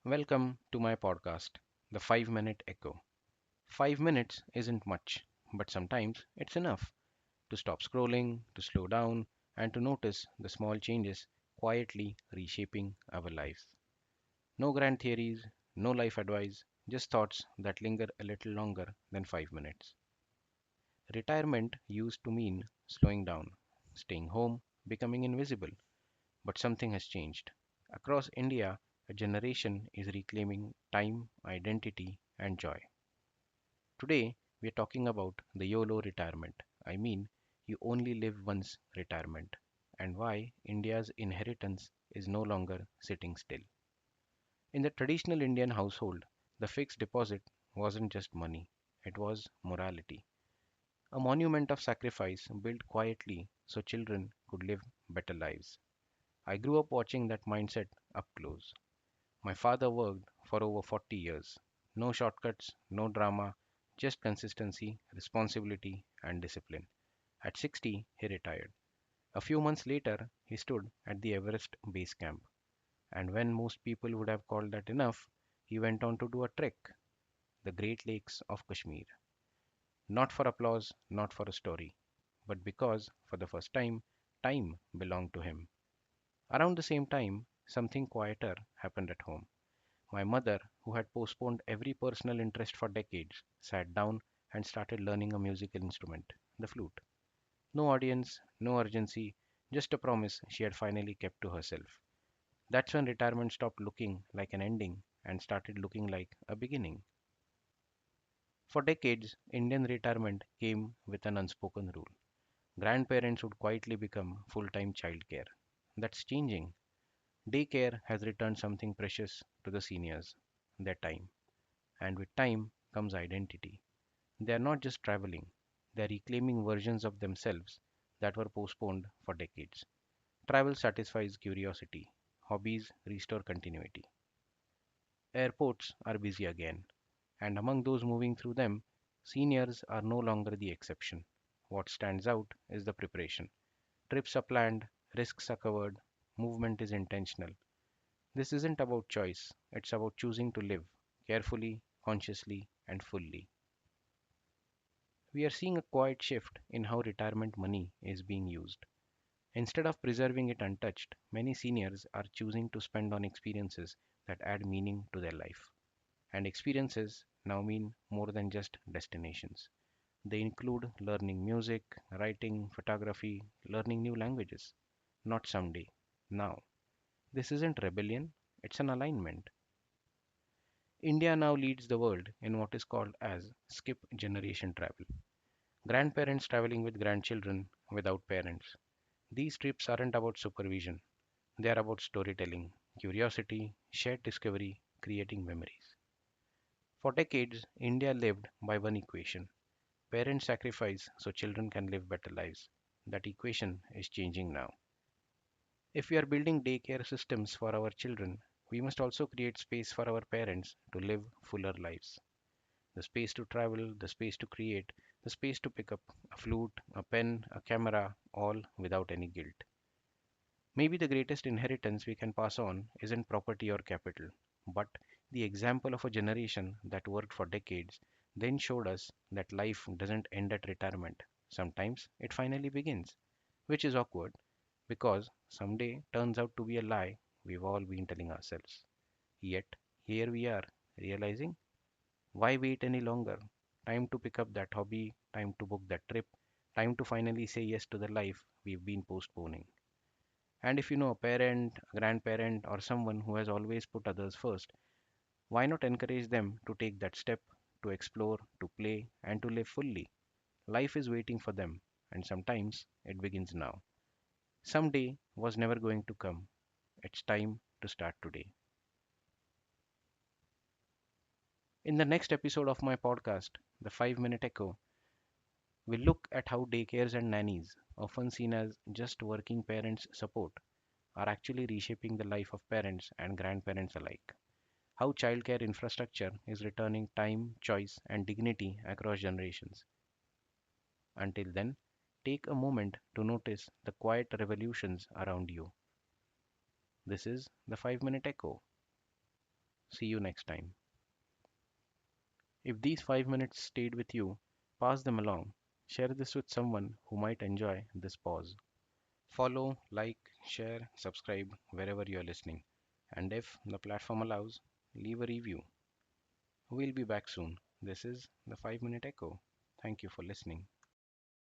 Welcome to my podcast, The 5 Minute Echo. 5 minutes isn't much, but sometimes it's enough to stop scrolling, to slow down, and to notice the small changes quietly reshaping our lives. No grand theories, no life advice, just thoughts that linger a little longer than 5 minutes. Retirement used to mean slowing down, staying home, becoming invisible, but something has changed. Across India, a generation is reclaiming time, identity, and joy. Today, we are talking about the YOLO retirement. I mean, you only live once retirement, and why India's inheritance is no longer sitting still. In the traditional Indian household, the fixed deposit wasn't just money, it was morality. A monument of sacrifice built quietly so children could live better lives. I grew up watching that mindset up close. My father worked for over 40 years. No shortcuts, no drama, just consistency, responsibility, and discipline. At 60, he retired. A few months later, he stood at the Everest Base Camp. And when most people would have called that enough, he went on to do a trek, the Great Lakes of Kashmir. Not for applause, not for a story, but because, for the first time belonged to him. Around the same time, something quieter happened at home. My mother, who had postponed every personal interest for decades, sat down and started learning a musical instrument, the flute. No audience, no urgency, just a promise she had finally kept to herself. That's when retirement stopped looking like an ending and started looking like a beginning. For decades, Indian retirement came with an unspoken rule. Grandparents would quietly become full time childcare. That's changing. Daycare has returned something precious to the seniors, their time. And with time comes identity. They are not just traveling, they are reclaiming versions of themselves that were postponed for decades. Travel satisfies curiosity, hobbies restore continuity. Airports are busy again, and among those moving through them, seniors are no longer the exception. What stands out is the preparation. Trips are planned, risks are covered, movement is intentional. This isn't about choice, it's about choosing to live carefully, consciously, and fully. We are seeing a quiet shift in how retirement money is being used. Instead of preserving it untouched, many seniors are choosing to spend on experiences that add meaning to their life. And experiences now mean more than just destinations. They include learning music, writing, photography, learning new languages. Not someday, now. This isn't rebellion, it's an alignment. India now leads the world in what is called as skip generation travel. Grandparents traveling with grandchildren without parents. These trips aren't about supervision, they are about storytelling, curiosity, shared discovery, creating memories. For decades, India lived by one equation: parents sacrifice so children can live better lives. That equation is changing now. If we are building daycare systems for our children, we must also create space for our parents to live fuller lives. The space to travel, the space to create, the space to pick up a flute, a pen, a camera, all without any guilt. Maybe the greatest inheritance we can pass on isn't property or capital, but the example of a generation that worked for decades, then showed us that life doesn't end at retirement. Sometimes it finally begins, which is awkward because someday turns out to be a lie we've all been telling ourselves. Yet, here we are, realizing, why wait any longer? Time to pick up that hobby, time to book that trip, time to finally say yes to the life we've been postponing. And if you know a parent, a grandparent, or someone who has always put others first, why not encourage them to take that step, to explore, to play, and to live fully? Life is waiting for them, and sometimes it begins now. Someday was never going to come. It's time to start today. In the next episode of my podcast, The 5 Minute Echo, we'll look at how daycares and nannies, often seen as just working parents' support, are actually reshaping the life of parents and grandparents alike. How childcare infrastructure is returning time, choice, and dignity across generations. Until then, take a moment to notice the quiet revolutions around you. This is the 5 Minute Echo. See you next time. If these 5 minutes stayed with you, pass them along. Share this with someone who might enjoy this pause. Follow, like, share, subscribe wherever you are listening. And if the platform allows, leave a review. We'll be back soon. This is the 5 Minute Echo. Thank you for listening.